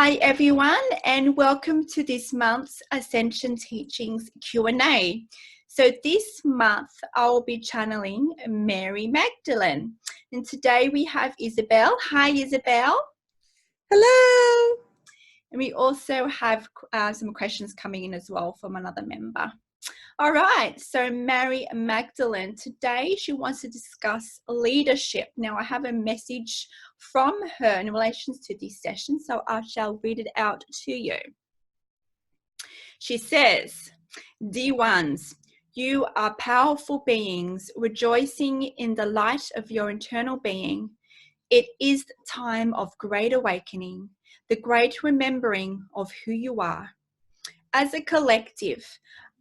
Hi everyone, and welcome to this month's Ascension Teachings Q A. So this month I'll be channeling Mary Magdalene, and today we have Isabel. Hi Isabel. Hello. And we also have some questions coming in as well from another member. All right, so Mary Magdalene, today she wants to discuss leadership. Now I have a message from her in relation to this session, so I shall read it out to you. She says, "Dear ones, you are powerful beings rejoicing in the light of your internal being. It is the time of great awakening, the great remembering of who you are. As a collective,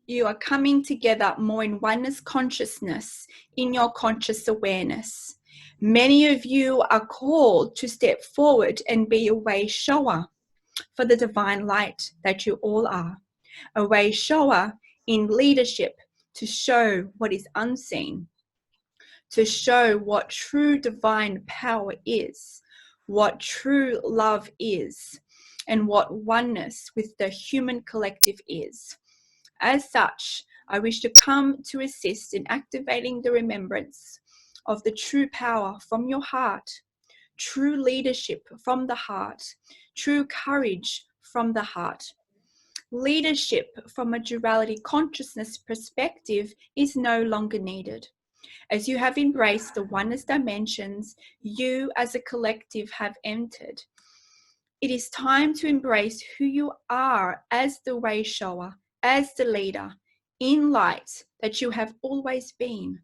you are coming together more in oneness consciousness, in your conscious awareness. Many of you are called to step forward and be a way shower for the divine light that you all are. A way shower in leadership to show what is unseen, to show what true divine power is, what true love is, and what oneness with the human collective is. As such, I wish to come to assist in activating the remembrance of the true power from your heart, true leadership from the heart, true courage from the heart. Leadership from a duality consciousness perspective is no longer needed. As you have embraced the oneness dimensions you as a collective have entered, it is time to embrace who you are as the way shower, as the leader, in light that you have always been.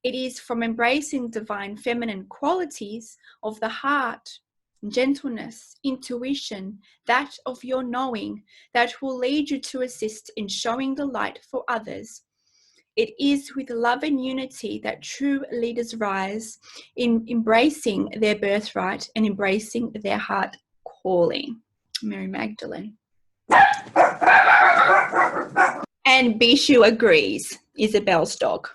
It is from embracing divine feminine qualities of the heart, gentleness, intuition, that of your knowing, that will lead you to assist in showing the light for others. It is with love and unity that true leaders rise in embracing their birthright and embracing their heart calling." Mary Magdalene. And Bishu agrees, Isabel's dog.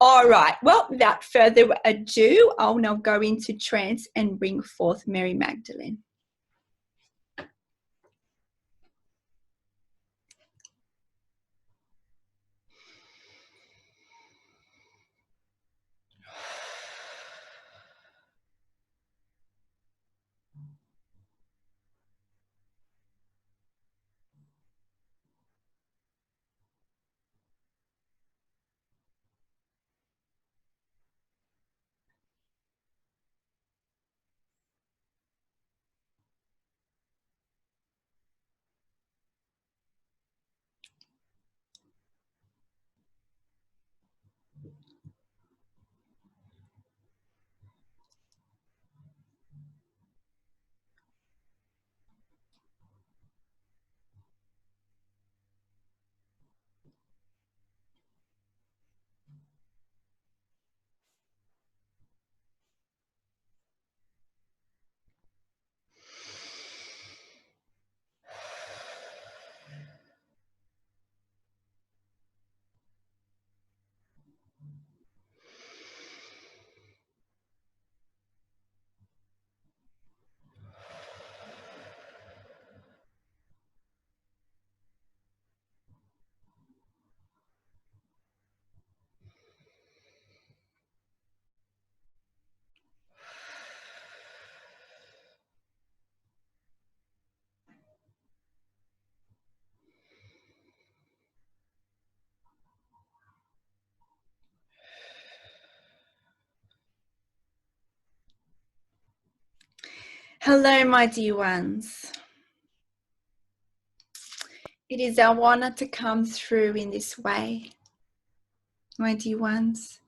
All right, well, without further ado, I'll now go into trance and bring forth Mary Magdalene. Hello, my dear ones. It is our honor to come through in this way, my dear ones.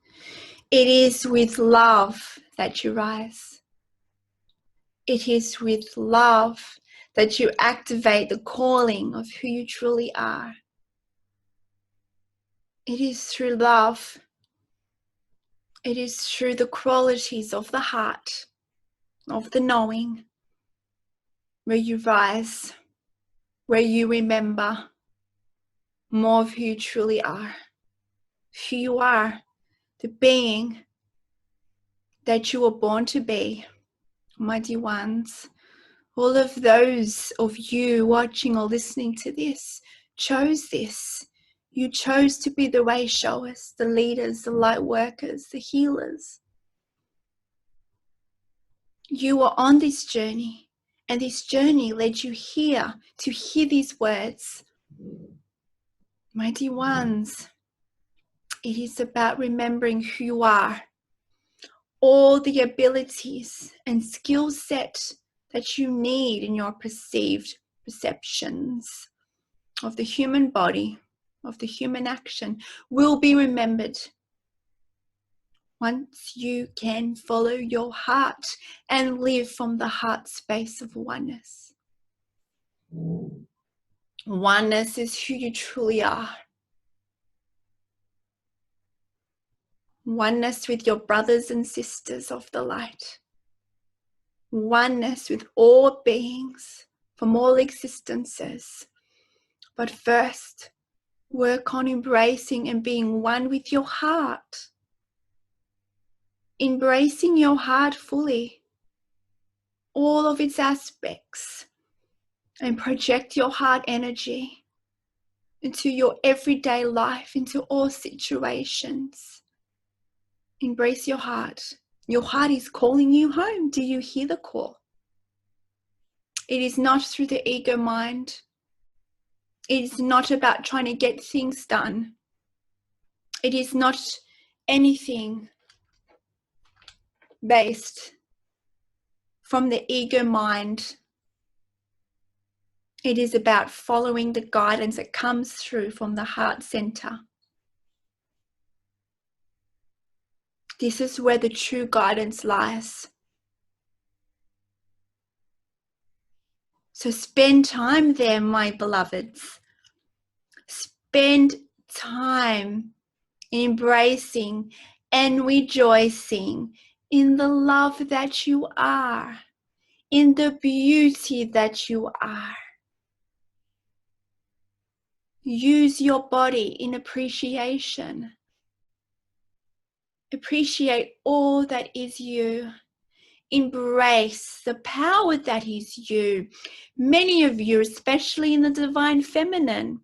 It is with love that you rise. It is with love that you activate the calling of who you truly are. It is through love. It is through the qualities of the heart, of the knowing, where you rise, where you remember more of who you truly are. Who you are, the being that you were born to be, my dear ones. All of those of you watching or listening to this chose this. You chose to be the way showers, the leaders, the light workers, the healers. You were on this journey, and this journey led you here to hear these words. My dear ones, it is about remembering who you are, all the abilities and skill set that you need in your perceived perceptions of the human body, of the human action, will be remembered once you can follow your heart and live from the heart space of oneness. Oneness is who you truly are. Oneness with your brothers and sisters of the light. Oneness with all beings from all existences. But first, work on embracing and being one with your heart. Embracing your heart fully, all of its aspects, and project your heart energy into your everyday life, into all situations. Embrace your heart. Your heart is calling you home. Do you hear the call? It is not through the ego mind. It is not about trying to get things done. It is not anything based from the ego mind. It is about following the guidance that comes through from the heart center. This is where the true guidance lies. So spend time there, my beloveds. Spend time embracing and rejoicing in the love that you are, in the beauty that you are. Use your body in appreciation. Appreciate all that is you. Embrace the power that is you. Many of you, especially in the divine feminine,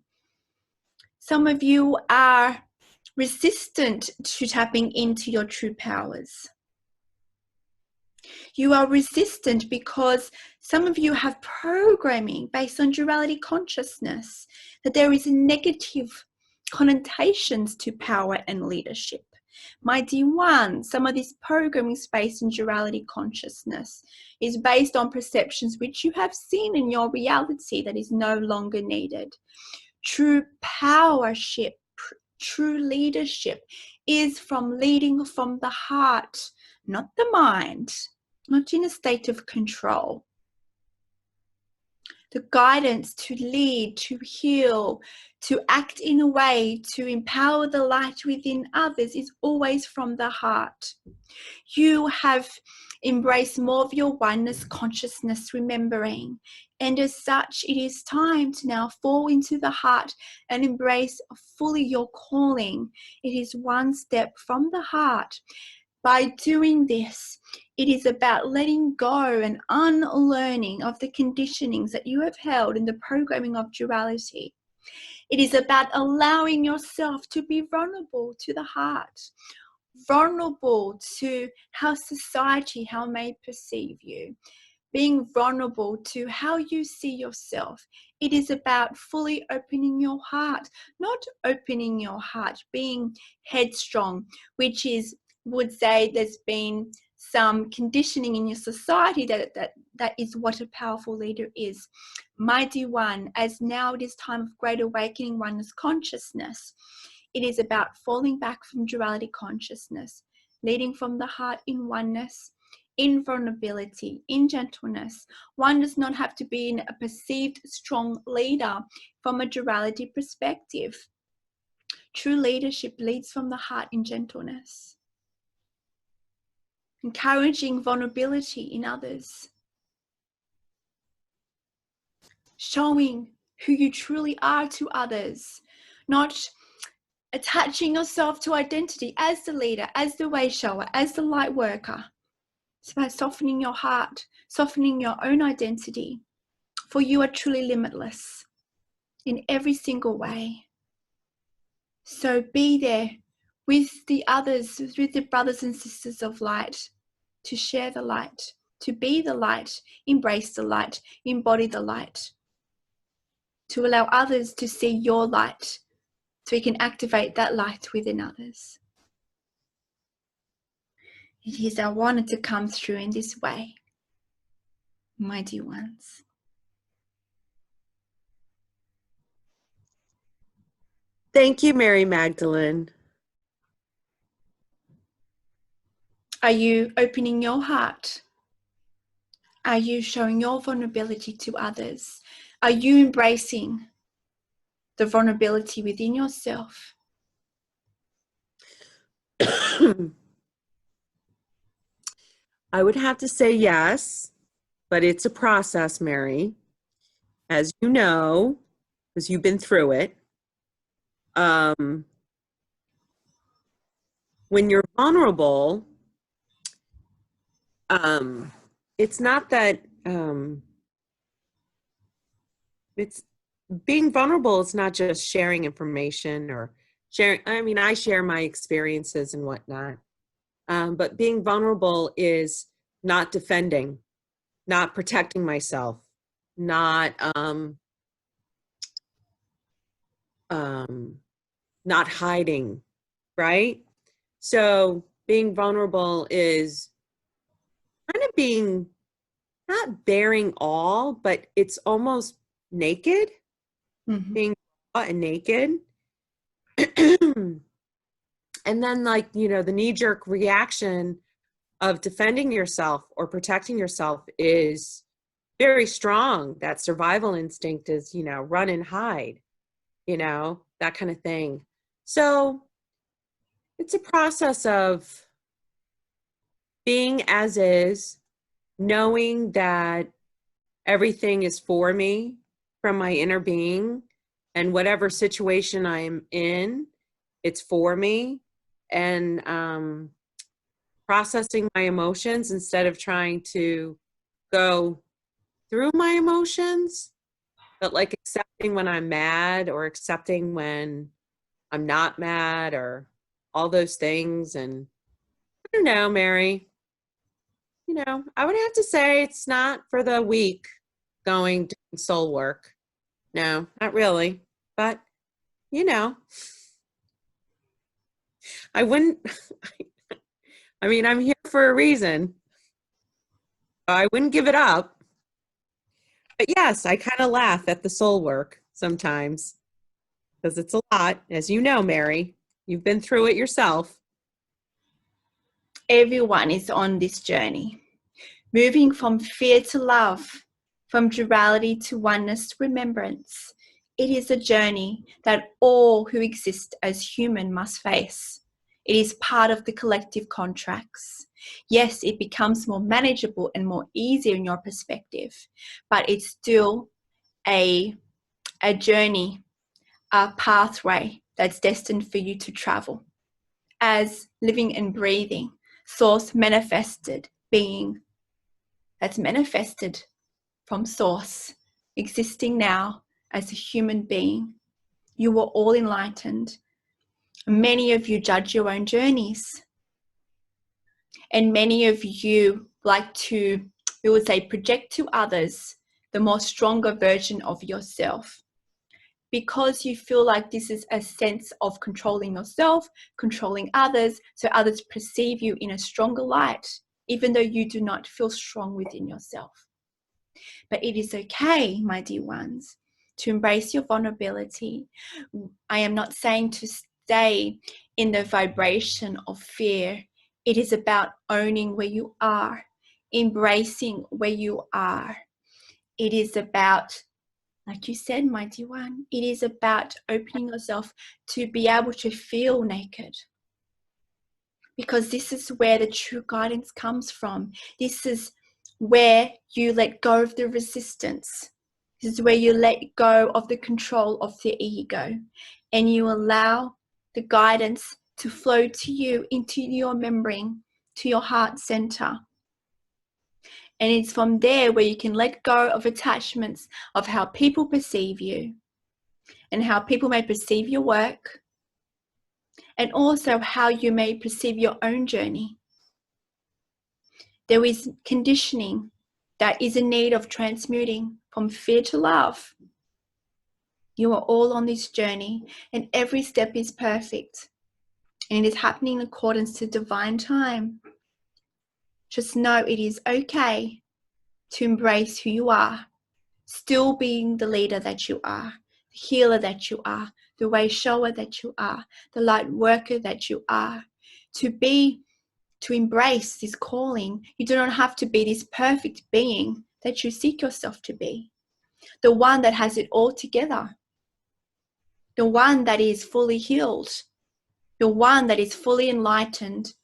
some of you are resistant to tapping into your true powers. You are resistant because some of you have programming based on duality consciousness, that there is negative connotations to power and leadership. My dear one, some of this programming is based in duality consciousness, is based on perceptions which you have seen in your reality that is no longer needed. True powership, true leadership is from leading from the heart, not the mind, not in a state of control. The guidance to lead, to heal, to act in a way to empower the light within others is always from the heart. You have embraced more of your oneness consciousness, remembering, and as such, it is time to now fall into the heart and embrace fully your calling. It is one step from the heart. By doing this, it is about letting go and unlearning of the conditionings that you have held in the programming of duality. It is about allowing yourself to be vulnerable to the heart, vulnerable to how society, how may perceive you, being vulnerable to how you see yourself. It is about fully opening your heart, not opening your heart, being headstrong, which is, would say there's been some conditioning in your society that is what a powerful leader is. My dear one, as now it is time of great awakening oneness consciousness, it is about falling back from duality consciousness, leading from the heart in oneness, in vulnerability, in gentleness. One does not have to be a perceived strong leader from a duality perspective. True leadership leads from the heart in gentleness, encouraging vulnerability in others, showing who you truly are to others, not attaching yourself to identity as the leader, as the way shower, as the light worker. It's about softening your heart, softening your own identity, for you are truly limitless in every single way. So be there with the others, with the brothers and sisters of light, to share the light, to be the light, embrace the light, embody the light, to allow others to see your light, so you can activate that light within others. It is our honor to come through in this way, my dear ones. Thank you, Mary Magdalene. Are you opening your heart? Are you showing your vulnerability to others? Are you embracing the vulnerability within yourself? I would have to say yes, but it's a process, Mary. As you know, because you've been through it. When you're vulnerable, it's not that it's being vulnerable. It's not just sharing information or sharing. I mean, I share my experiences and whatnot. But being vulnerable is not defending, not protecting myself, not not hiding, right? So being vulnerable is kind of being not bearing all, but it's almost naked, being raw and naked. And then, like, you know, the knee-jerk reaction of defending yourself or protecting yourself is very strong. That survival instinct is, you know, run and hide, you know, that kind of thing. So it's a process of being as is, knowing that everything is for me from my inner being, and whatever situation I am in, it's for me. And processing my emotions instead of trying to go through my emotions, but like accepting when I'm mad or accepting when I'm not mad or all those things. And I don't know, Mary, you know, I would have to say it's not for the weak going doing soul work. No, not really. But, you know, I wouldn't, I mean, I'm here for a reason. I wouldn't give it up. But yes, I kind of laugh at the soul work sometimes because it's a lot. As you know, Mary, you've been through it yourself. Everyone is on this journey, moving from fear to love, from duality to oneness to remembrance. It is a journey that all who exist as human must face. It is part of the collective contracts. Yes, it becomes more manageable and more easier in your perspective, but it's still a journey, a pathway that's destined for you to travel. As living and breathing, source manifested being that's manifested from source, existing now as a human being. You are all enlightened. Many of you judge your own journeys. And many of you like to, we would say, project to others the more stronger version of yourself, because you feel like this is a sense of controlling yourself, controlling others, so others perceive you in a stronger light, even though you do not feel strong within yourself. But it is okay, my dear ones, to embrace your vulnerability. I am not saying to stay in the vibration of fear. It is about owning where you are, embracing where you are. It is about, like you said, my dear one, it is about opening yourself to be able to feel naked. Because this is where the true guidance comes from. This is where you let go of the resistance. This is where you let go of the control of the ego, and you allow the guidance to flow to you into your membrane, to your heart center. And it's from there where you can let go of attachments of how people perceive you and how people may perceive your work, and also how you may perceive your own journey. There is conditioning that is in need of transmuting from fear to love. You are all on this journey, and every step is perfect, and it is happening in accordance to divine time. Just know it is okay to embrace who you are, still being the leader that you are, the healer that you are, the way shower that you are, the light worker that you are. To embrace this calling, you do not have to be this perfect being that you seek yourself to be. The one that has it all together. The one that is fully healed. The one that is fully enlightened.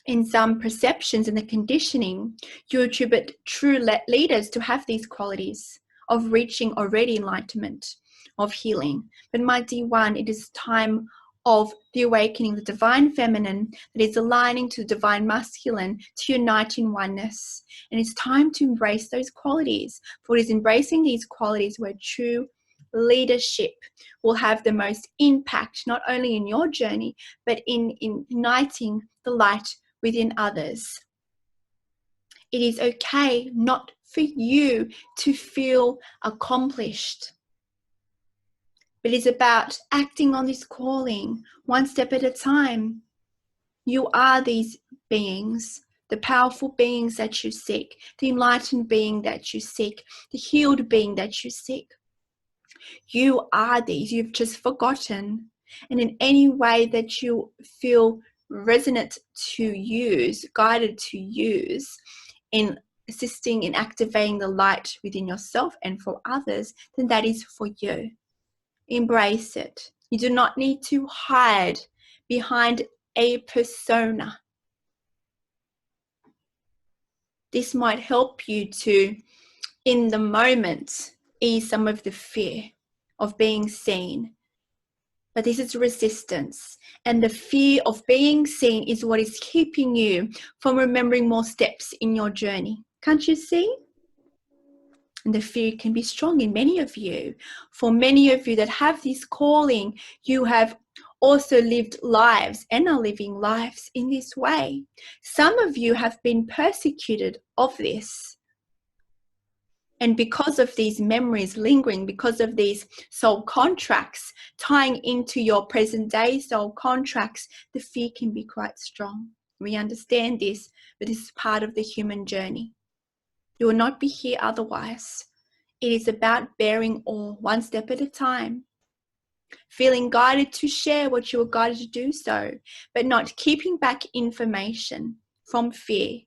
In some perceptions and the conditioning, you attribute true leaders to have these qualities of reaching already enlightenment, of healing. But my dear one, it is time of the awakening, the divine feminine that is aligning to the divine masculine to unite in oneness. And it's time to embrace those qualities. For it is embracing these qualities where true leadership will have the most impact, not only in your journey, but in igniting the light within others. It is okay not for you to feel accomplished, but it's about acting on this calling one step at a time. You are these beings, the powerful beings that you seek, the enlightened being that you seek, the healed being that you seek. You are these. You've just forgotten. And in any way that you feel resonant to use, guided to use in assisting in activating the light within yourself and for others, then that is for you. Embrace it. You do not need to hide behind a persona. This might help you to, in the moment, ease some of the fear of being seen. But this is resistance, and the fear of being seen is what is keeping you from remembering more steps in your journey. Can't you see? And the fear can be strong in many of you. For many of you that have this calling, you have also lived lives and are living lives in this way. Some of you have been persecuted of this. And because of these memories lingering, because of these soul contracts tying into your present day soul contracts, the fear can be quite strong. We understand this, but this is part of the human journey. You will not be here otherwise. It is about bearing all, one step at a time. Feeling guided to share what you are guided to do so, but not keeping back information from fear.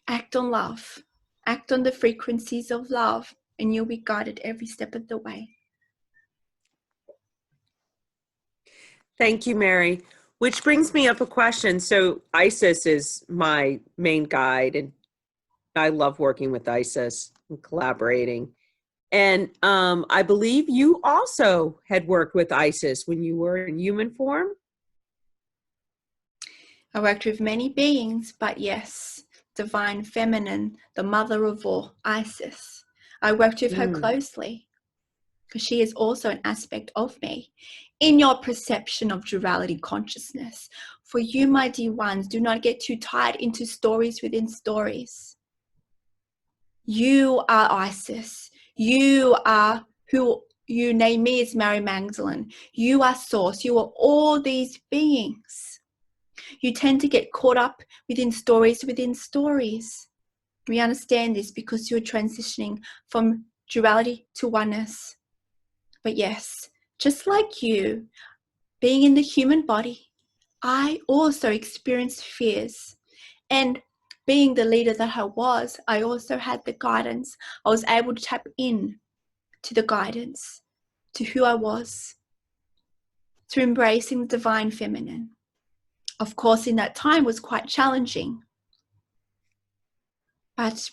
Act on love. Act on the frequencies of love, and you'll be guided every step of the way. Thank you, Mary. Which brings me up a question. So Isis is my main guide, and I love working with Isis and collaborating. And I believe you also had worked with Isis when you were in human form. I worked with many beings, but yes, divine feminine, the mother of all, Isis. I worked with her closely because she is also an aspect of me. In your perception of duality consciousness, for you, my dear ones, do not get too tied into stories within stories. You are Isis. You are who you name me as Mary Magdalene. You are Source. You are all these beings. You tend to get caught up within stories within stories. We understand this because you're transitioning from duality to oneness. But yes, just like you, being in the human body, I also experienced fears. And being the leader that I was, I also had the guidance. I was able to tap in to the guidance, to who I was, to embracing the divine feminine. Of course, in that time was quite challenging. But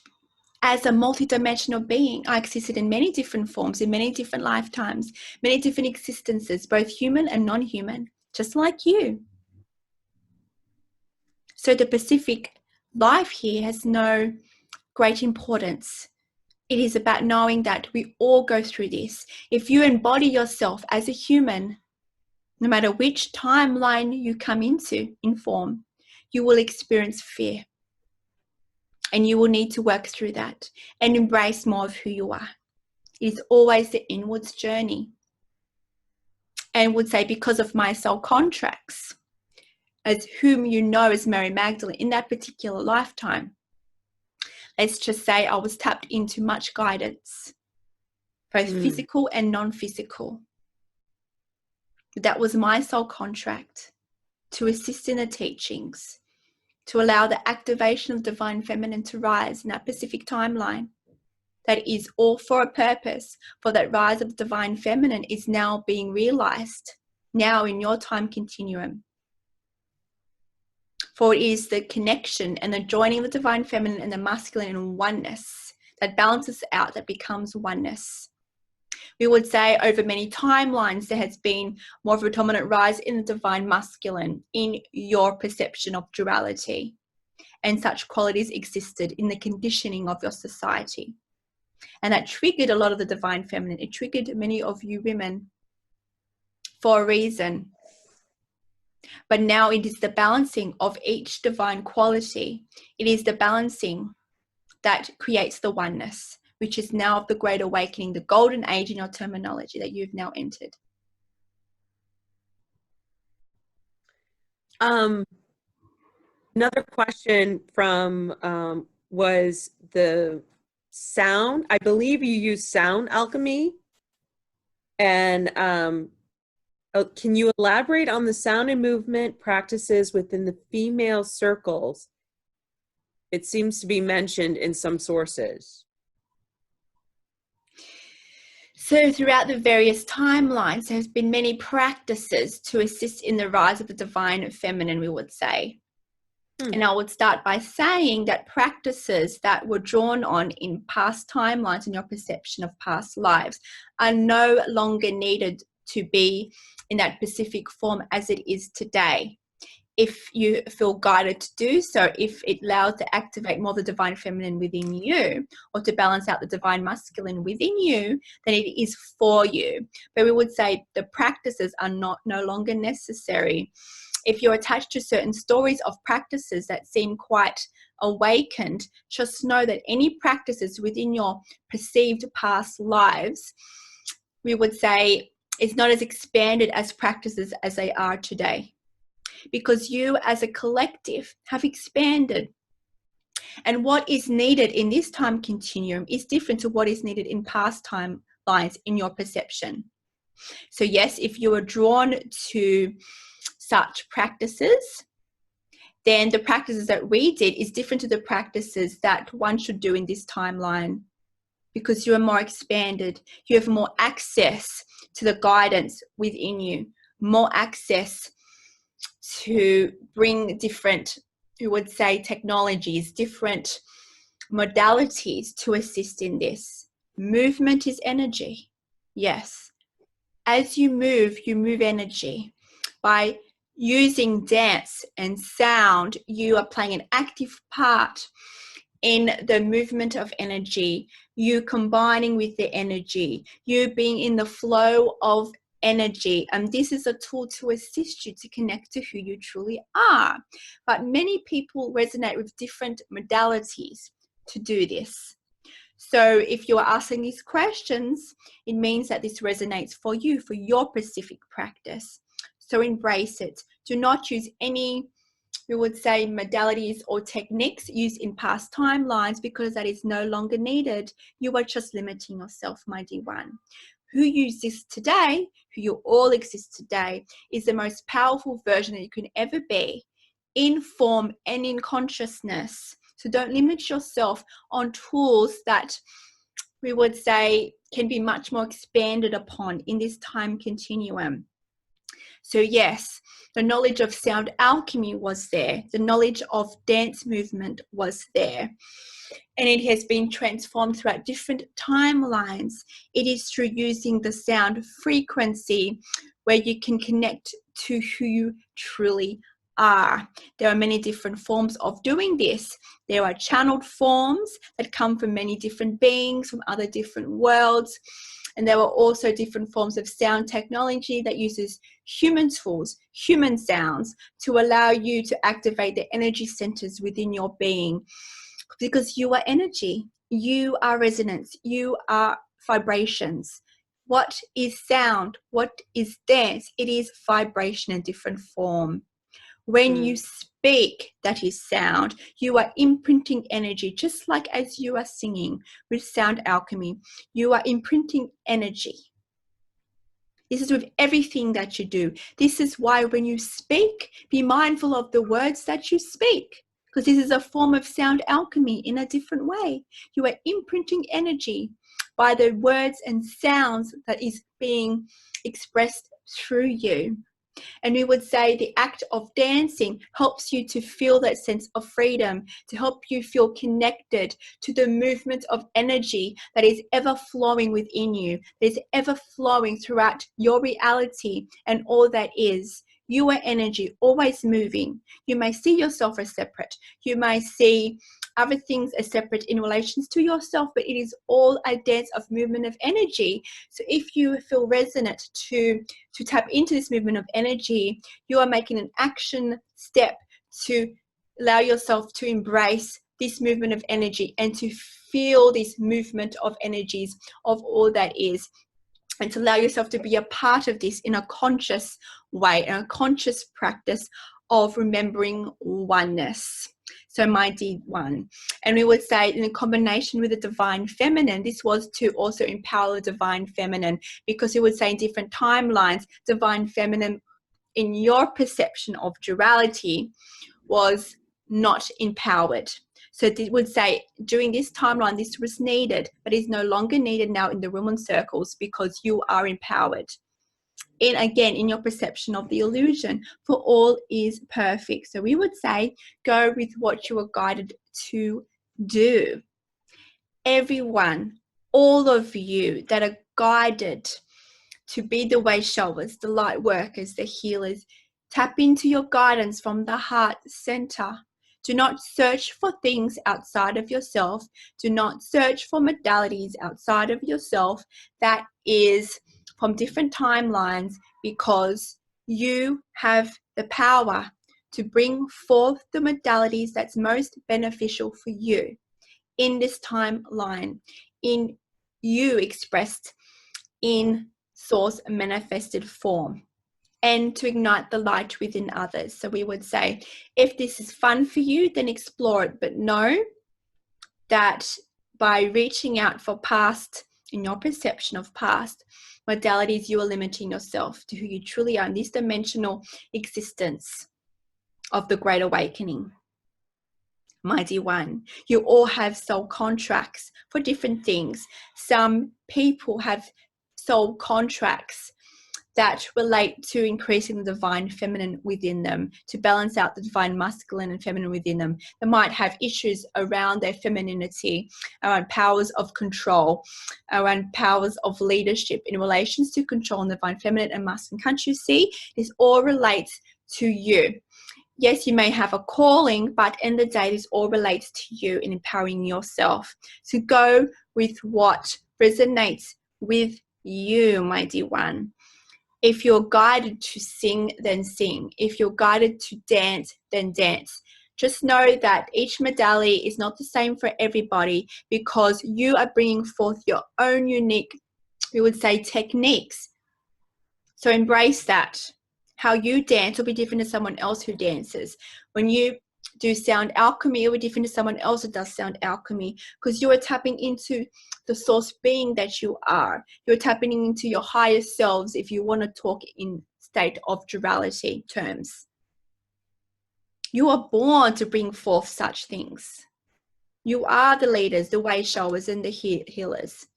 as a multidimensional being, I existed in many different forms, in many different lifetimes, many different existences, both human and non-human, just like you. So the Pacific life here has no great importance. It is about knowing that we all go through this. If you embody yourself as a human, no matter which timeline you come into in form, you will experience fear. And you will need to work through that and embrace more of who you are. It is always the inwards journey. And would say, because of my soul contracts, as whom you know as Mary Magdalene in that particular lifetime, let's just say I was tapped into much guidance, both physical and non-physical. That was my soul contract, to assist in the teachings, to allow the activation of divine feminine to rise in that Pacific timeline. That is all for a purpose, for that rise of divine feminine is now being realized, now in your time continuum. For it is the connection and the joining of the divine feminine and the masculine in oneness that balances out, that becomes oneness. We would say over many timelines there has been more of a dominant rise in the divine masculine in your perception of duality, and such qualities existed in the conditioning of your society. And that triggered a lot of the divine feminine. It triggered many of you women for a reason. But now it is the balancing of each divine quality. It is the balancing that creates the oneness, which is now of the great awakening, the golden age in your terminology that you've now entered. Another question from was the sound. I believe you use sound alchemy. And can you elaborate on the sound and movement practices within the female circles? It seems to be mentioned in some sources. So throughout the various timelines, there's been many practices to assist in the rise of the divine feminine, we would say. And I would start by saying that practices that were drawn on in past timelines and your perception of past lives are no longer needed to be in that specific form as it is today. If you feel guided to do so, if it allows to activate more of the divine feminine within you, or to balance out the divine masculine within you, then it is for you. But we would say the practices are no longer necessary. If you're attached to certain stories of practices that seem quite awakened, just know that any practices within your perceived past lives, we would say, is not as expanded as practices as they are today. Because you as a collective have expanded. And what is needed in this time continuum is different to what is needed in past timelines in your perception. So yes, if you are drawn to such practices, then the practices that we did is different to the practices that one should do in this timeline, because you are more expanded. You have more access to the guidance within you, more access to bring different, we would say, technologies, different modalities to assist in this. Movement is energy. Yes. As you move energy. By using dance and sound, you are playing an active part in the movement of energy, you combining with the energy, you being in the flow of energy. And this is a tool to assist you to connect to who you truly are. But many people resonate with different modalities to do this. So if you're asking these questions, it means that this resonates for you, for your specific practice. So embrace it. Do not use any, we would say, modalities or techniques used in past timelines, because that is no longer needed. You are just limiting yourself, my dear one. Who you exist today, who you all exist today, is the most powerful version that you can ever be, in form and in consciousness. So don't limit yourself on tools that we would say can be much more expanded upon in this time continuum. So yes, The knowledge of sound alchemy was there. The knowledge of dance movement was there. And it has been transformed throughout different timelines. It is through using the sound frequency where you can connect to who you truly are. There are many different forms of doing this. There are channeled forms that come from many different beings from other different worlds. And there are also different forms of sound technology that uses human tools, human sounds, to allow you to activate the energy centers within your being. Because you are energy, you are resonance, you are vibrations. What is sound? What is dance? It is vibration in different form. When you speak, that is sound. You are imprinting energy, just like as you are singing with sound alchemy. You are imprinting energy. This is with everything that you do. This is why when you speak, be mindful of the words that you speak, because this is a form of sound alchemy in a different way. You are imprinting energy by the words and sounds that is being expressed through you. And we would say the act of dancing helps you to feel that sense of freedom, to help you feel connected to the movement of energy that is ever flowing within you, that is ever flowing throughout your reality and all that is. You are energy, always moving. You may see yourself as separate. You may see other things as separate in relations to yourself, but it is all a dance of movement of energy. So if you feel resonant to tap into this movement of energy, you are making an action step to allow yourself to embrace this movement of energy and to feel this movement of energies of all that is, and to allow yourself to be a part of this in a conscious way, in a conscious practice of remembering oneness. So my D1. And we would say in combination with the divine feminine, this was to also empower the divine feminine, because we would say in different timelines, divine feminine in your perception of duality was not empowered. So it would say during this timeline, this was needed, but is no longer needed now in the women's circles, because you are empowered. And again, in your perception of the illusion, for all is perfect. So we would say, go with what you are guided to do. Everyone, all of you that are guided to be the way showers, the light workers, the healers, tap into your guidance from the heart center. Do not search for things outside of yourself. Do not search for modalities outside of yourself. That is from different timelines, because you have the power to bring forth the modalities that's most beneficial for you in this timeline, in you expressed in source manifested form, and to ignite the light within others. So we would say, if this is fun for you, then explore it, but know that by reaching out for past, in your perception of past modalities, you are limiting yourself to who you truly are in this dimensional existence of the Great Awakening. Mighty One, you all have soul contracts for different things. Some people have soul contracts that relate to increasing the divine feminine within them, to balance out the divine masculine and feminine within them. They might have issues around their femininity, around powers of control, around powers of leadership in relations to control and divine feminine and masculine. Can't you see? This all relates to you. Yes, you may have a calling, but at the end of the day, this all relates to you in empowering yourself. So go with what resonates with you, my dear one. If you're guided to sing, then sing. If you're guided to dance, then dance. Just know that each modality is not the same for everybody, because you are bringing forth your own unique, we would say, techniques. So embrace that. How you dance will be different to someone else who dances. When you do sound alchemy, it will be different to someone else who does sound alchemy, because you are tapping into the source being that you are. You're tapping into your higher selves, if you want to talk in state of duality terms. You are born to bring forth such things. You are the leaders, the way showers, and the healers.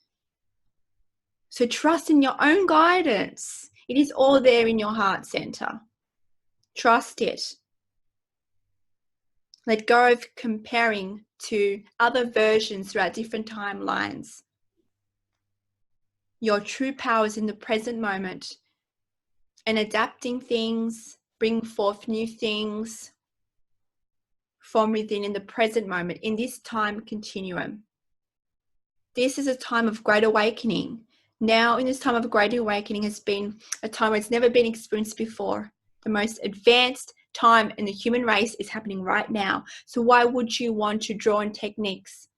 So trust in your own guidance. It is all there in your heart center. Trust it. Let go of comparing to other versions throughout different timelines. Your true power is in the present moment, and adapting things, bring forth new things from within in the present moment, in this time continuum. This is a time of great awakening. Now, in this time of great awakening has been a time where it's never been experienced before. The most advanced time in the human race is happening right now. So why would you want to draw on techniques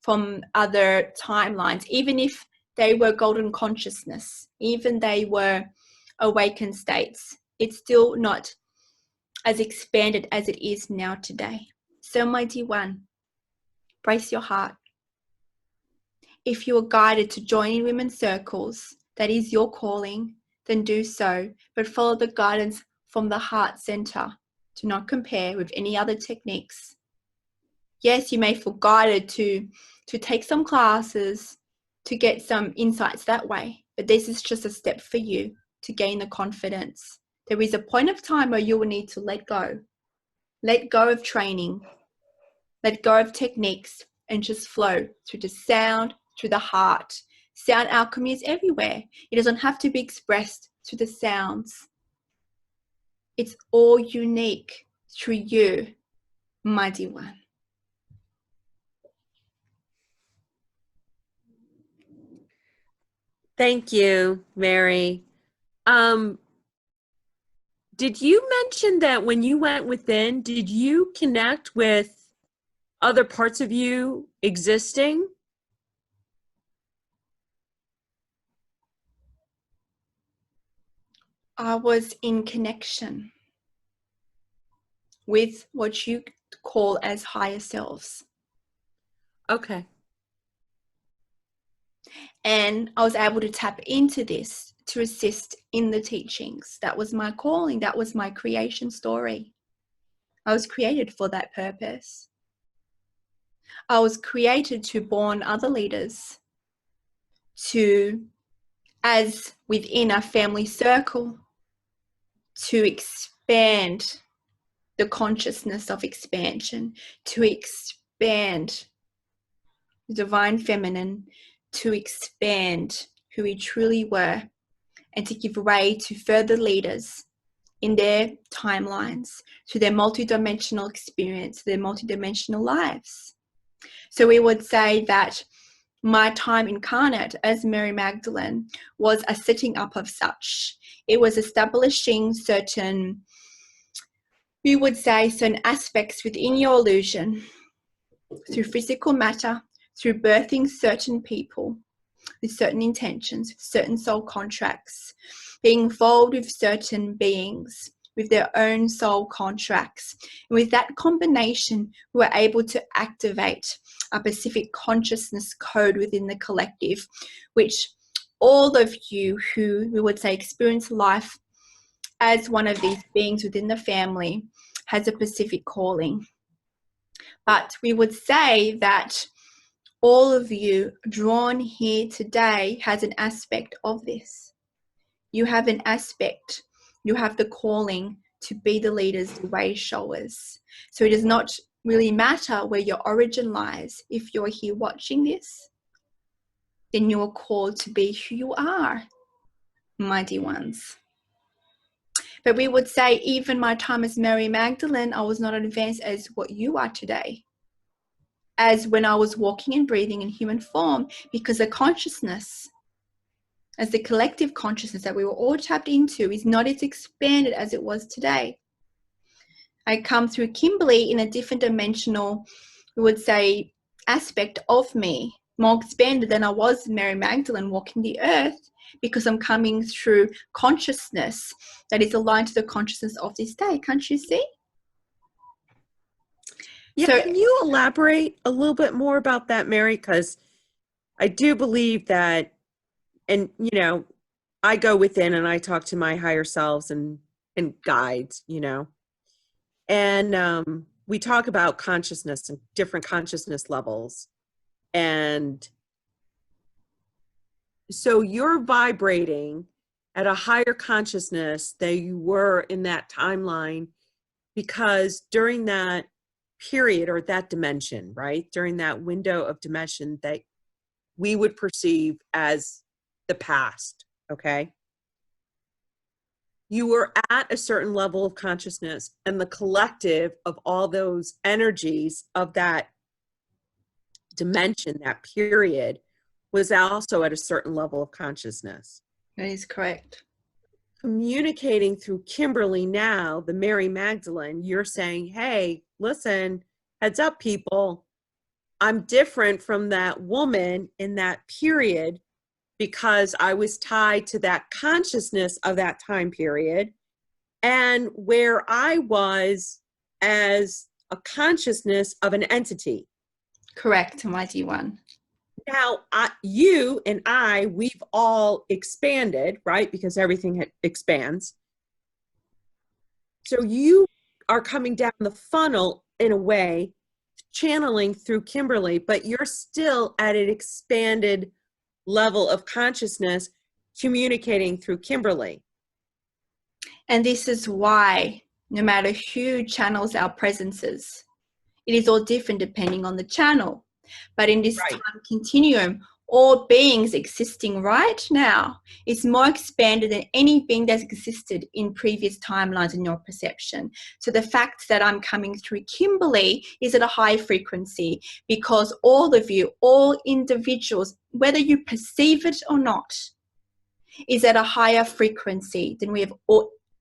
from other timelines, even if they were golden consciousness, even they were awakened states? It's still not as expanded as it is now today. So my dear one, brace your heart. If you are guided to join in women's circles, that is your calling, then do so, but follow the guidance from the heart center. Do not compare with any other techniques. Yes, you may feel guided to take some classes, to get some insights that way, but this is just a step for you to gain the confidence. There is a point of time where you will need to let go. Let go of training. Let go of techniques and just flow through the sound, through the heart. Sound alchemy is everywhere. It doesn't have to be expressed through the sounds. It's all unique through you, my dear one. Thank you, Mary. Did you mention that when you went within, did you connect with other parts of you existing? I was in connection with what you call as higher selves. Okay. And I was able to tap into this to assist in the teachings. That was my calling. That was my creation story. I was created for that purpose. I was created to born other leaders, to, as within a family circle, to expand the consciousness of expansion, to expand the divine feminine, to expand who we truly were, and to give way to further leaders in their timelines, to their multidimensional experience, their multidimensional lives. So we would say that my time incarnate as Mary Magdalene was a setting up of such. It was establishing certain, we would say, certain aspects within your illusion through physical matter, through birthing certain people with certain intentions, certain soul contracts, being involved with certain beings with their own soul contracts. And with that combination, we were able to activate a specific consciousness code within the collective, which all of you who we would say experience life as one of these beings within the family has a specific calling. But we would say that all of you drawn here today has an aspect of this. You have an aspect, you have the calling to be the leaders, the way showers. So it does not really matter where your origin lies. If you're here watching this, then you are called to be who you are, my dear ones. But we would say even my time as Mary Magdalene, I was not as advanced as what you are today, as when I was walking and breathing in human form, because the consciousness, as the collective consciousness that we were all tapped into, is not as expanded as it was today. I come through Kimberley in a different dimensional, we would say, aspect of me, more expanded than I was Mary Magdalene walking the earth, because I'm coming through consciousness that is aligned to the consciousness of this day. Can't you see? Yeah, So, can you elaborate a little bit more about that, Mary? Because I do believe that, and you know, I go within and I talk to my higher selves and guides, you know, and we talk about consciousness and different consciousness levels, and so you're vibrating at a higher consciousness than you were in that timeline, because during that period or that dimension, right, during that window of dimension that we would perceive as the past, okay? You were at a certain level of consciousness, and the collective of all those energies of that dimension, that period, was also at a certain level of consciousness. That is correct. Communicating through Kimberley now, the Mary Magdalene, you're saying, hey, listen, heads up, people. I'm different from that woman in that period because I was tied to that consciousness of that time period, and where I was as a consciousness of an entity. Correct, Mighty One. Now, you and I, we've all expanded, right? Because everything expands. So you are coming down the funnel in a way, channeling through Kimberley, but you're still at an expanded level of consciousness, communicating through Kimberley. And this is why no matter who channels our presences, it is all different depending on the channel. But in this time continuum, all beings existing right now is more expanded than any being that's existed in previous timelines in your perception. So the fact that I'm coming through Kimberley is at a high frequency because all of you, all individuals, whether you perceive it or not, is at a higher frequency than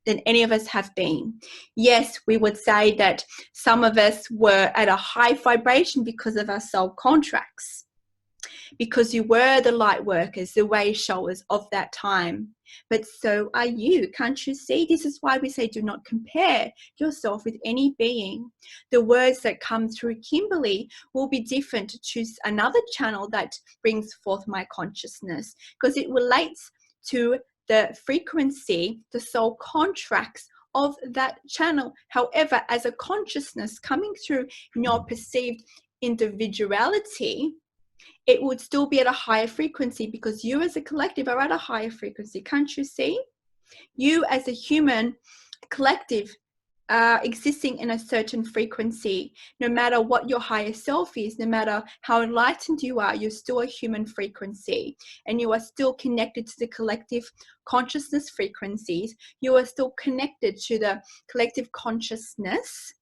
than any of us have been. Yes, we would say that some of us were at a high vibration because of our soul contracts, because you were the light workers, the way showers of that time. But so are you. Can't you see? This is why we say do not compare yourself with any being. The words that come through Kimberley will be different to choose another channel that brings forth my consciousness, because it relates to the frequency, the soul contracts of that channel. However, as a consciousness coming through your perceived individuality, it would still be at a higher frequency because you as a collective are at a higher frequency. Can't you see? You as a human collective are existing in a certain frequency. No matter what your higher self is, no matter how enlightened you are, you're still a human frequency, and you are still connected to the collective consciousness frequencies. You are still connected to the collective consciousness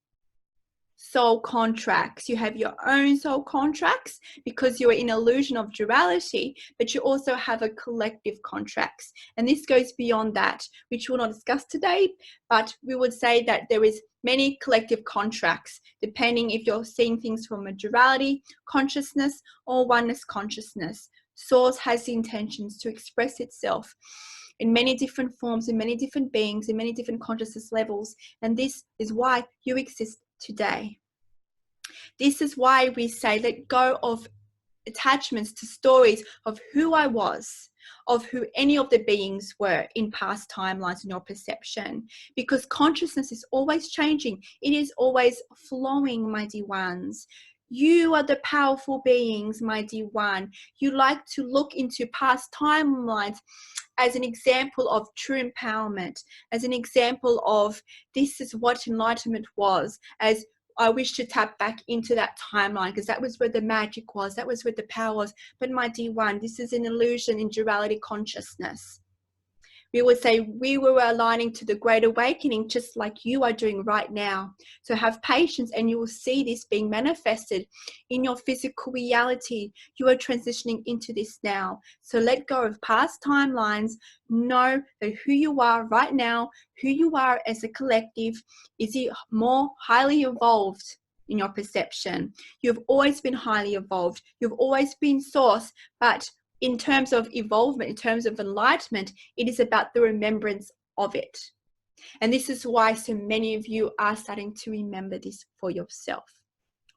soul contracts. You have your own soul contracts because you're in illusion of duality, but you also have a collective contracts. And this goes beyond that, which we'll not discuss today, but we would say that there is many collective contracts, depending if you're seeing things from a duality consciousness or oneness consciousness. Source has the intentions to express itself in many different forms, in many different beings, in many different consciousness levels. And this is why you exist today. This is why we say let go of attachments to stories of who I was, of who any of the beings were in past timelines in your perception, because consciousness is always changing. It is always flowing, my dear ones. You are the powerful beings, my dear one. You like to look into past timelines as an example of true empowerment, as an example of this is what enlightenment was, as I wish to tap back into that timeline because that was where the magic was, that was where the power was. But my dear one, this is an illusion in duality consciousness. We would say we were aligning to the great awakening just like you are doing right now. So have patience and you will see this being manifested in your physical reality. You are transitioning into this now. So let go of past timelines. Know that who you are right now, who you are as a collective, is more highly evolved in your perception. You've always been highly evolved. You've always been source, but in terms of evolvement, in terms of enlightenment, it is about the remembrance of it. And this is why so many of you are starting to remember this for yourself,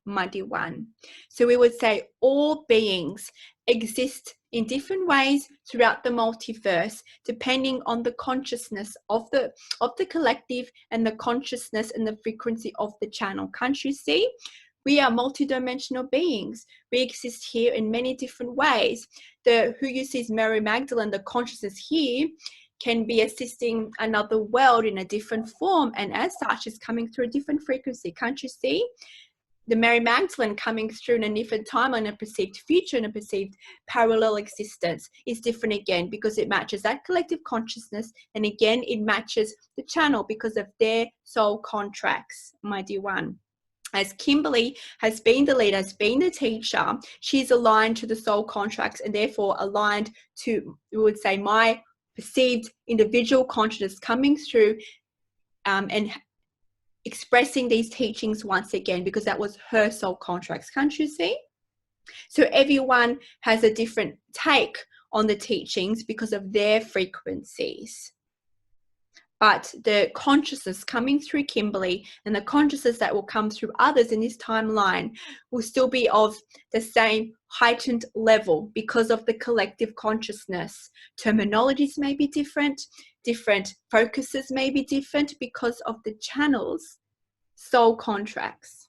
my dear one. So we would say all beings exist in different ways throughout the multiverse, depending on the consciousness of the collective and the consciousness and the frequency of the channel. Can't you see? We are multidimensional beings. We exist here in many different ways. Who you see is Mary Magdalene, the consciousness here, can be assisting another world in a different form, and as such is coming through a different frequency. Can't you see? The Mary Magdalene coming through in a different time, in a perceived future, in a perceived parallel existence is different again, because it matches that collective consciousness, and again it matches the channel because of their soul contracts, my dear one. As Kimberley has been the leader, has been the teacher, she's aligned to the soul contracts, and therefore aligned to, we would say, my perceived individual consciousness coming through and expressing these teachings once again, because that was her soul contracts. Can't you see? So everyone has a different take on the teachings because of their frequencies. But the consciousness coming through Kimberley and the consciousness that will come through others in this timeline will still be of the same heightened level because of the collective consciousness. Terminologies may be different, different focuses may be different because of the channels, soul contracts.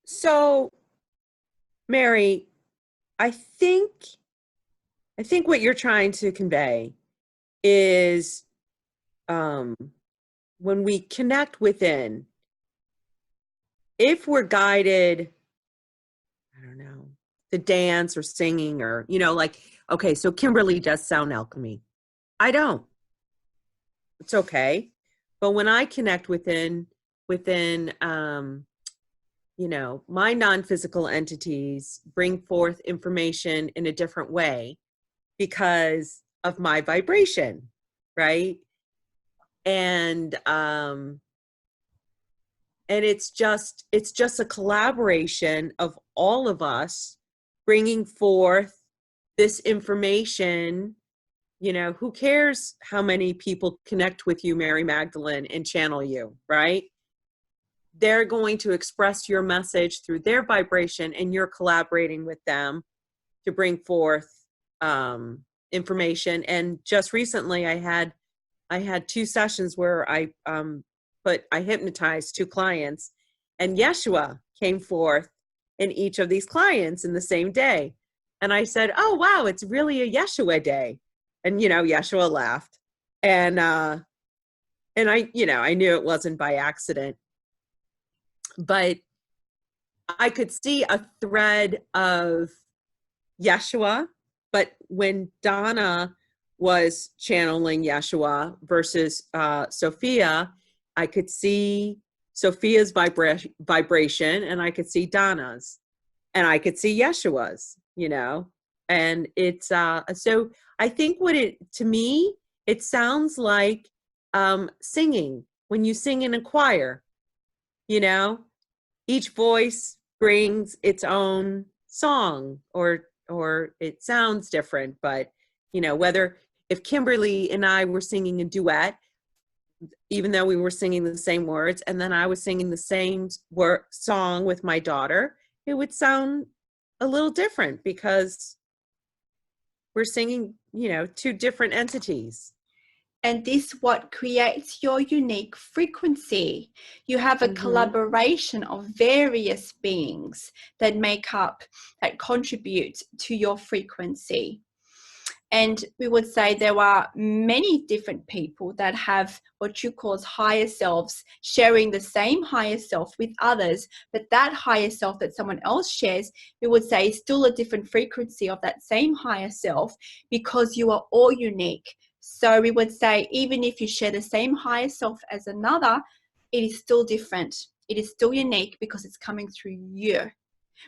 So, Mary, I think what you're trying to convey is when we connect within, if we're guided, I don't know, to dance or singing or, like, okay, so Kimberley does sound alchemy. I don't. It's okay. But when I connect within, my non-physical entities bring forth information in a different way because of my vibration, right? And it's just a collaboration of all of us bringing forth this information. Who cares how many people connect with you, Mary Magdalene, and channel you, right? They're going to express your message through their vibration, and you're collaborating with them to bring forth information. And just recently I had 2 sessions where I hypnotized 2 clients, and Yeshua came forth in each of these clients in the same day. And I said, oh, wow, it's really a Yeshua day. And, Yeshua laughed. And I knew it wasn't by accident, but I could see a thread of Yeshua. But when Donna was channeling Yeshua versus Sophia, I could see Sophia's vibration, and I could see Donna's, and I could see Yeshua's, and it's so I think to me, it sounds like singing. When you sing in a choir, each voice brings its own song, or it sounds different, but if Kimberley and I were singing a duet, even though we were singing the same words, and then I was singing the same song with my daughter, it would sound a little different because we're singing, 2 different entities. And this what creates your unique frequency. You have a collaboration of various beings that make up, that contribute to your frequency. And we would say there are many different people that have what you call higher selves, sharing the same higher self with others, but that higher self that someone else shares, we would say is still a different frequency of that same higher self, because you are all unique. So we would say even if you share the same higher self as another, it is still different. It is still unique because it's coming through you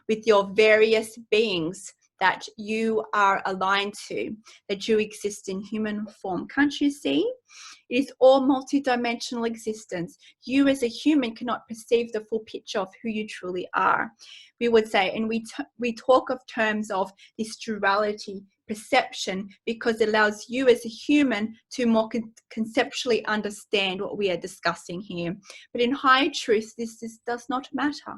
with your various beings that you are aligned to, that you exist in human form. Can't you see? It is all multidimensional existence. You as a human cannot perceive the full picture of who you truly are. We would say, and we talk of terms of this duality perception because it allows you as a human to more conceptually understand what we are discussing here. But in higher truth, this does not matter.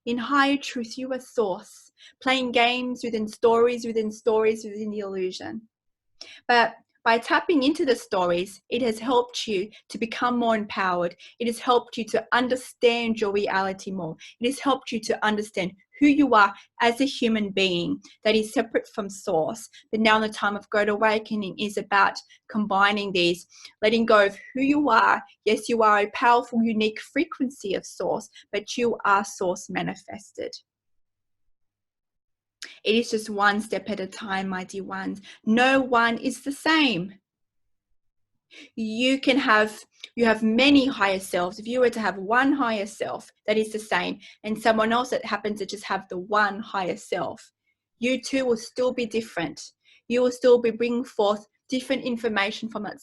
In higher truth, you are source, playing games within stories within the illusion. But by tapping into the stories, it has helped you to become more empowered. It has helped you to understand your reality more. It has helped you to understand who you are as a human being that is separate from source. But now the time of Great Awakening is about combining these, letting go of who you are. Yes, you are a powerful, unique frequency of source, but you are source manifested. It is just one step at a time, my dear ones. No one is the same. You have many higher selves. If you were to have one higher self that is the same, and someone else that happens to just have the one higher self, you two will still be different. You will still be bringing forth different information from that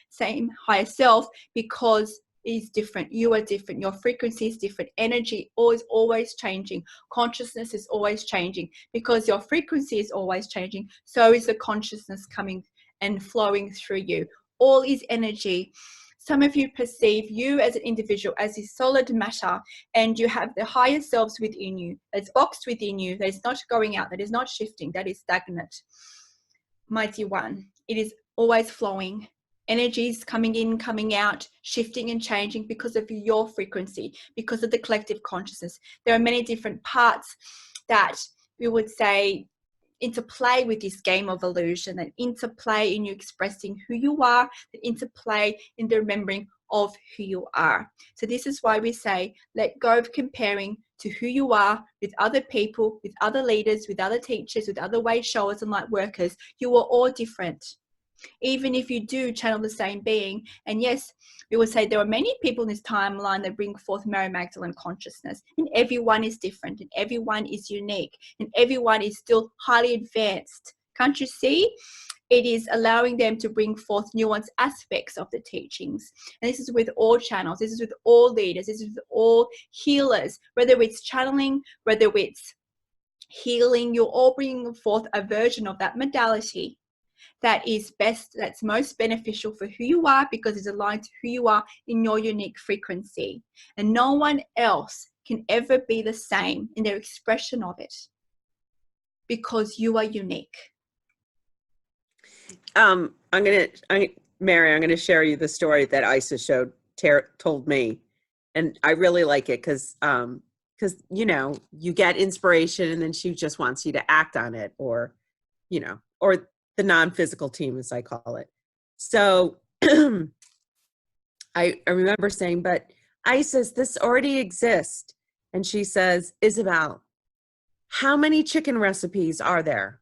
same higher self, because it is different. You are different. Your frequency is different. Energy is always changing. Consciousness is always changing. Because your frequency is always changing, so is the consciousness coming and flowing through you. All is energy. Some of you perceive you as an individual as this solid matter, and you have the higher selves within you that's boxed within you, that is not going out, that is not shifting, that is stagnant. My dear one, it is always flowing. Energies coming in, coming out, shifting and changing because of your frequency, because of the collective consciousness. There are many different parts that we would say interplay with this game of illusion, and interplay in you expressing who you are, and interplay in the remembering of who you are. So this is why we say, let go of comparing to who you are with other people, with other leaders, with other teachers, with other way showers and light workers. You are all different. Even if you do channel the same being. And yes, we would say there are many people in this timeline that bring forth Mary Magdalene consciousness, and everyone is different, and everyone is unique, and everyone is still highly advanced. Can't you see? It is allowing them to bring forth nuanced aspects of the teachings. And this is with all channels. This is with all leaders. This is with all healers. Whether it's channeling, whether it's healing, you're all bringing forth a version of that modality that is best, that's most beneficial for who you are, because it's aligned to who you are in your unique frequency. And no one else can ever be the same in their expression of it, because you are unique. Mary, I'm gonna share you the story that Isis told me, and I really like it because you get inspiration, and then she just wants you to act on it, or the non-physical team, as I call it. So I remember saying, but Isis, this already exists. And she says, Isabel, how many chicken recipes are there?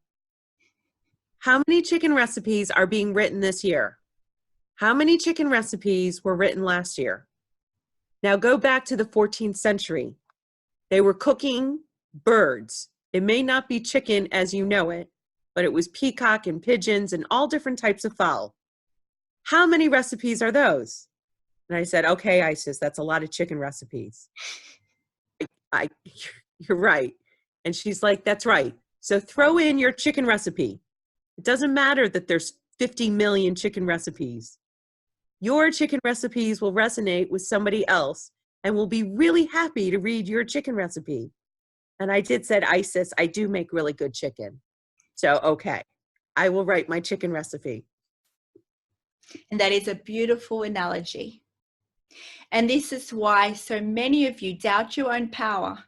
How many chicken recipes are being written this year? How many chicken recipes were written last year? Now go back to the 14th century. They were cooking birds. It may not be chicken as you know it, but it was peacock and pigeons and all different types of fowl. How many recipes are those? And I said, okay, Isis, that's a lot of chicken recipes. You're right. And she's like, that's right. So throw in your chicken recipe. It doesn't matter that there's 50 million chicken recipes. Your chicken recipes will resonate with somebody else and will be really happy to read your chicken recipe. And I said, Isis, I do make really good chicken. So, okay, I will write my chicken recipe. And that is a beautiful analogy. And this is why so many of you doubt your own power,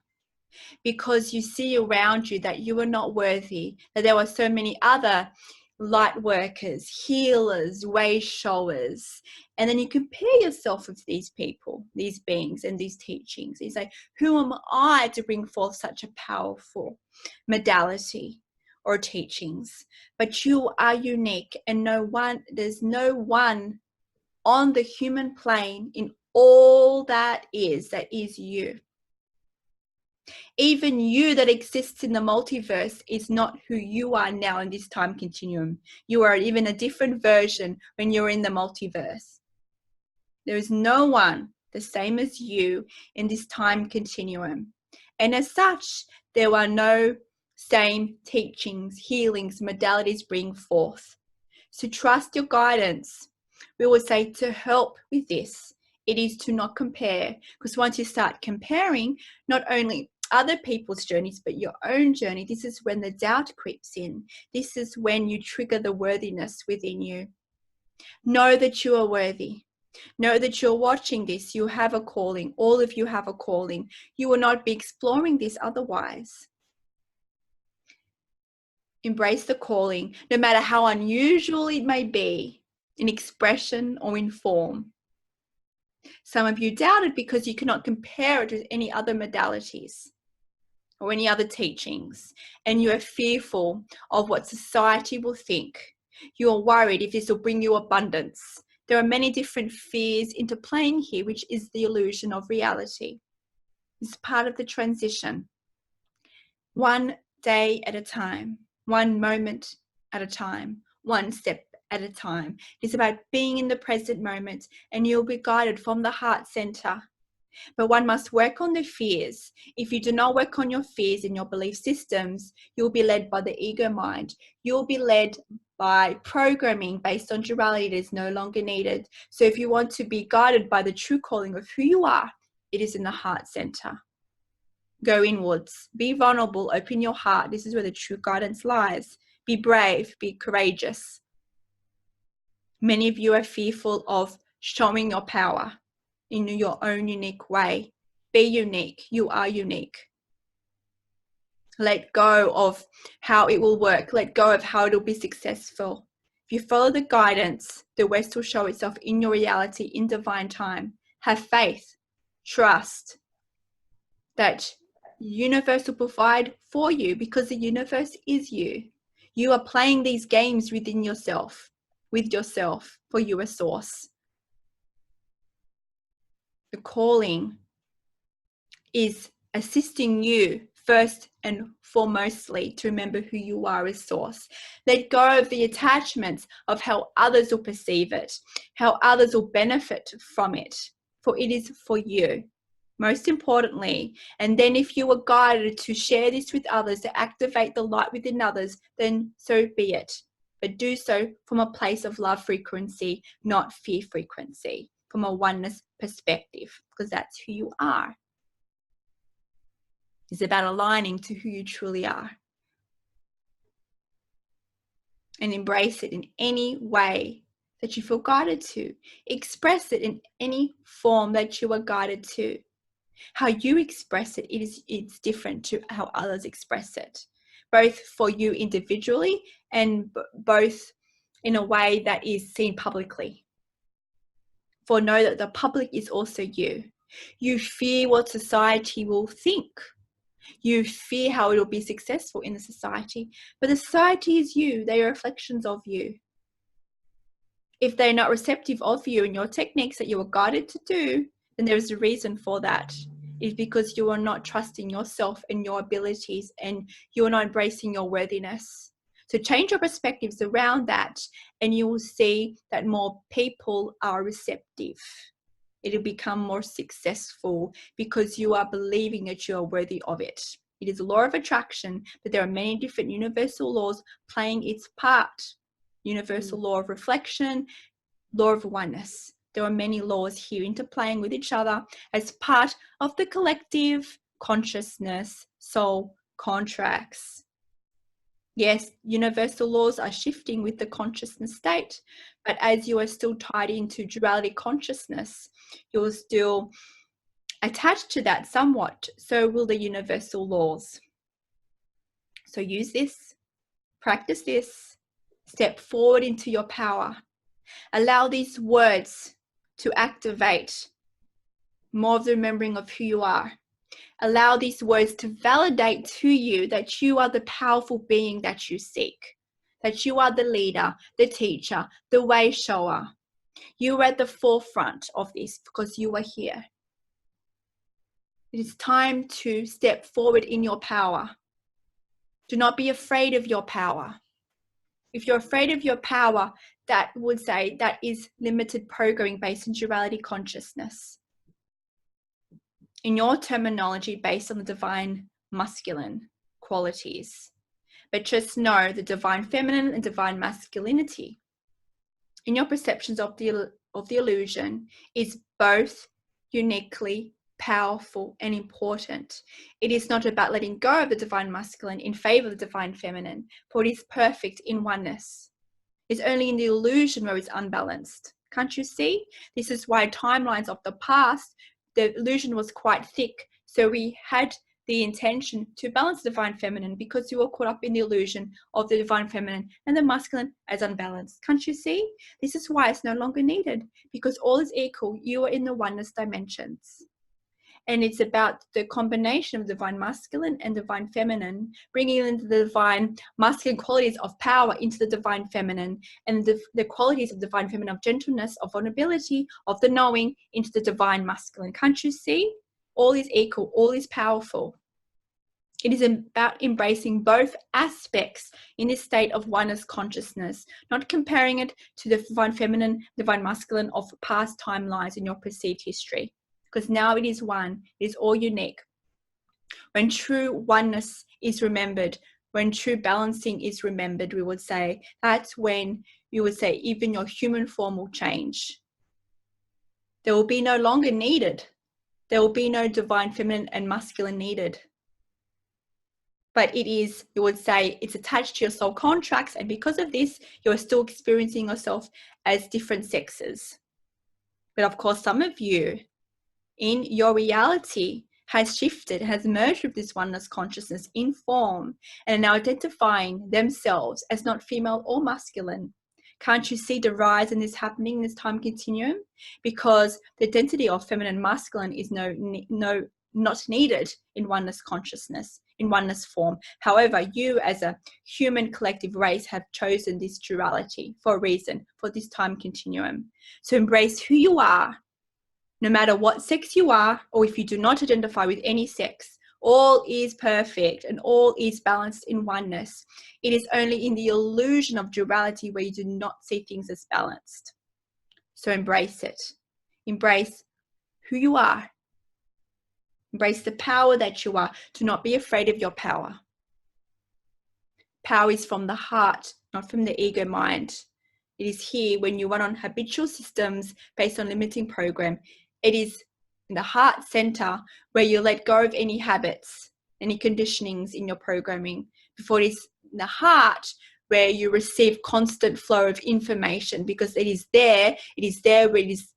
because you see around you that you are not worthy, that there are so many other light workers, healers, way showers. And then you compare yourself with these people, these beings, and these teachings. You say, who am I to bring forth such a powerful modality or teachings? But you are unique, and there's no one on the human plane in all that is you. Even you that exists in the multiverse is not who you are now in this time continuum. You are even a different version when you're in the multiverse. There is no one the same as you in this time continuum. And as such, there are no same teachings, healings, modalities bring forth. So trust your guidance. We would say to help with this, it is to not compare. Because once you start comparing, not only other people's journeys, but your own journey, this is when the doubt creeps in. This is when you trigger the worthiness within you. Know that you are worthy. Know that you're watching this. You have a calling. All of you have a calling. You will not be exploring this otherwise. Embrace the calling, no matter how unusual it may be, in expression or in form. Some of you doubt it because you cannot compare it with any other modalities or any other teachings, and you are fearful of what society will think. You are worried if this will bring you abundance. There are many different fears interplaying here, which is the illusion of reality. It's part of the transition. One day at a time, one moment at a time, one step at a time. It's about being in the present moment, and you'll be guided from the heart center. But one must work on the fears. If you do not work on your fears and your belief systems, you'll be led by the ego mind. You'll be led by programming based on duality that is no longer needed. So if you want to be guided by the true calling of who you are, it is in the heart center. Go inwards. Be vulnerable. Open your heart. This is where the true guidance lies. Be brave. Be courageous. Many of you are fearful of showing your power in your own unique way. Be unique. You are unique. Let go of how it will work. Let go of how it will be successful. If you follow the guidance, the West will show itself in your reality in divine time. Have faith. Trust that the universe will provide for you, because the universe is you. You are playing these games within yourself, with yourself, for you are source. The calling is assisting you first and foremostly to remember who you are as source. Let go of the attachments of how others will perceive it, how others will benefit from it, for it is for you. Most importantly, and then if you are guided to share this with others, to activate the light within others, then so be it. But do so from a place of love frequency, not fear frequency, from a oneness perspective, because that's who you are. It's about aligning to who you truly are. And embrace it in any way that you feel guided to. Express it in any form that you are guided to. How you express it's different to how others express it, both for you individually and both in a way that is seen publicly. For know that the public is also you. You fear what society will think. You fear how it will be successful in the society, but the society is you. They are reflections of you. If they're not receptive of you and your techniques that you are guided to do, then there is a reason for that. It's because you are not trusting yourself and your abilities, and you are not embracing your worthiness. So change your perspectives around that, and you will see that more people are receptive. It'll become more successful because you are believing that you are worthy of it. It is a law of attraction, but there are many different universal laws playing its part. Universal law of reflection, law of oneness. There are many laws here interplaying with each other as part of the collective consciousness soul contracts. Yes, universal laws are shifting with the consciousness state, but as you are still tied into duality consciousness, you're still attached to that somewhat. So will the universal laws. So use this, practice this, step forward into your power. Allow these words to activate more of the remembering of who you are. Allow these words to validate to you that you are the powerful being that you seek, that you are the leader, the teacher, the way shower. You are at the forefront of this because you are here. It is time to step forward in your power. Do not be afraid of your power. If you're afraid of your power, that would say that is limited programming based on duality consciousness. In your terminology, based on the divine masculine qualities. But just know the divine feminine and divine masculinity in your perceptions of the illusion is both uniquely powerful and important. It is not about letting go of the divine masculine in favor of the divine feminine, for it is perfect in oneness. It's only in the illusion where it's unbalanced, Can't you see? This is why timelines of the past, the illusion was quite thick. So we had the intention to balance the divine feminine because you were caught up in the illusion of the divine feminine and the masculine as unbalanced. Can't you see? This is why it's no longer needed, because all is equal. You are in the oneness dimensions. And it's about the combination of divine masculine and divine feminine, bringing in the divine masculine qualities of power into the divine feminine, and the qualities of divine feminine of gentleness, of vulnerability, of the knowing into the divine masculine. Can't you see? All is equal, all is powerful. It is about embracing both aspects in this state of oneness consciousness, not comparing it to the divine feminine, divine masculine of past timelines in your perceived history. Because now it is one, it is all unique. When true oneness is remembered, when true balancing is remembered, we would say, that's when you would say even your human form will change. There will be no longer needed. There will be no divine feminine and masculine needed. But it is, you would say, it's attached to your soul contracts, and because of this, you're still experiencing yourself as different sexes. But of course, some of you, in your reality, has shifted, has merged with this oneness consciousness in form, and are now identifying themselves as not female or masculine. Can't you see the rise in this happening in this time continuum? Because the identity of feminine and masculine is not needed in oneness consciousness, in oneness form. However, you as a human collective race have chosen this duality for a reason, for this time continuum. So embrace who you are, no matter what sex you are, or if you do not identify with any sex. All is perfect and all is balanced in oneness. It is only in the illusion of duality where you do not see things as balanced. So embrace it. Embrace who you are. Embrace the power that you are. Do not be afraid of your power. Power is from the heart, not from the ego mind. It is here when you run on habitual systems based on limiting program. It is in the heart center where you let go of any habits, any conditionings in your programming, before it is in the heart where you receive constant flow of information, because it is there where it is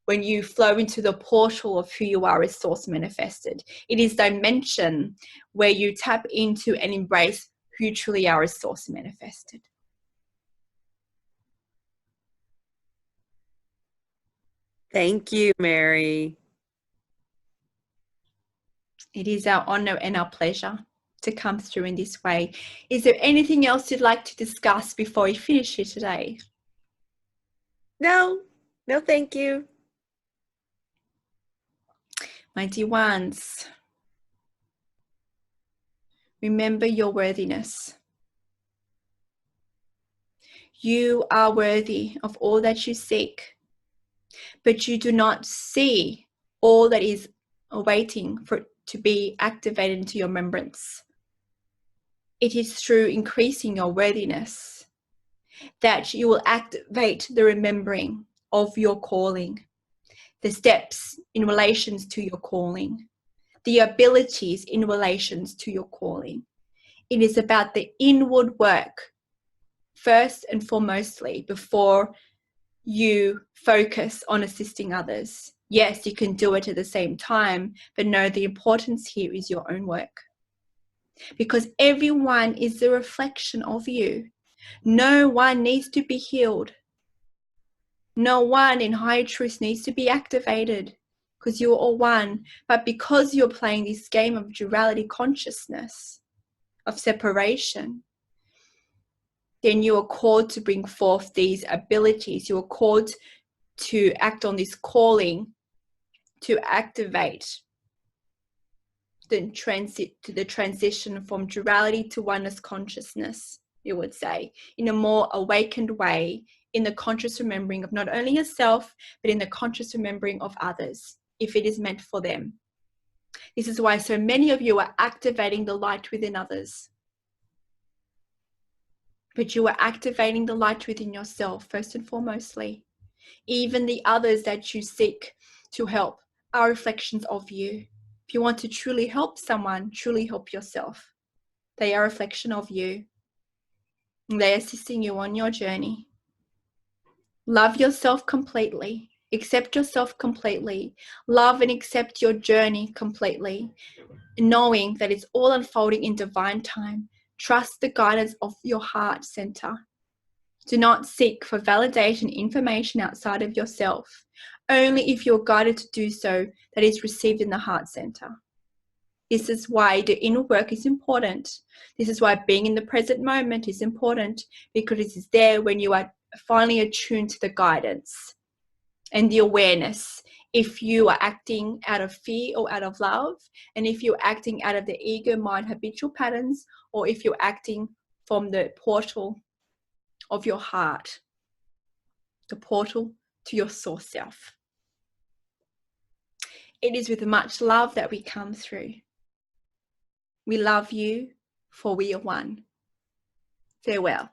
when you flow into the portal of who you are as source manifested. It is dimension where you tap into and embrace who you truly are as source manifested. Thank you, Mary. It is our honor and our pleasure to come through in this way. Is there anything else you'd like to discuss before we finish here today? No, thank you. My dear ones, remember your worthiness. You are worthy of all that you seek, but you do not see all that is awaiting for it to be activated into your remembrance. It is through increasing your worthiness that you will activate the remembering of your calling, the steps in relations to your calling, the abilities in relations to your calling. It is about the inward work, first and foremostly, before you focus on assisting others. Yes, you can do it at the same time, but no, the importance here is your own work. Because everyone is the reflection of you. No one needs to be healed. No one in higher truth needs to be activated, because you're all one. But because you're playing this game of duality consciousness, of separation, then you are called to bring forth these abilities. You are called to act on this calling, to activate the transition from duality to oneness consciousness, you would say, in a more awakened way, in the conscious remembering of not only yourself, but in the conscious remembering of others, if it is meant for them. This is why so many of you are activating the light within others. But you are activating the light within yourself, first and foremostly. Even the others that you seek to help are reflections of you. If you want to truly help someone, truly help yourself. They are a reflection of you. They are assisting you on your journey. Love yourself completely. Accept yourself completely. Love and accept your journey completely, knowing that it's all unfolding in divine time. Trust the guidance of your heart center. Do not seek for validation information outside of yourself. Only if you're guided to do so, that is received in the heart center. This is why the inner work is important. This is why being in the present moment is important, because it is there when you are finally attuned to the guidance and the awareness. If you are acting out of fear or out of love, and if you're acting out of the ego mind habitual patterns, or if you're acting from the portal of your heart, the portal to your source self. It is with much love that we come through. We love you, for we are one. Farewell.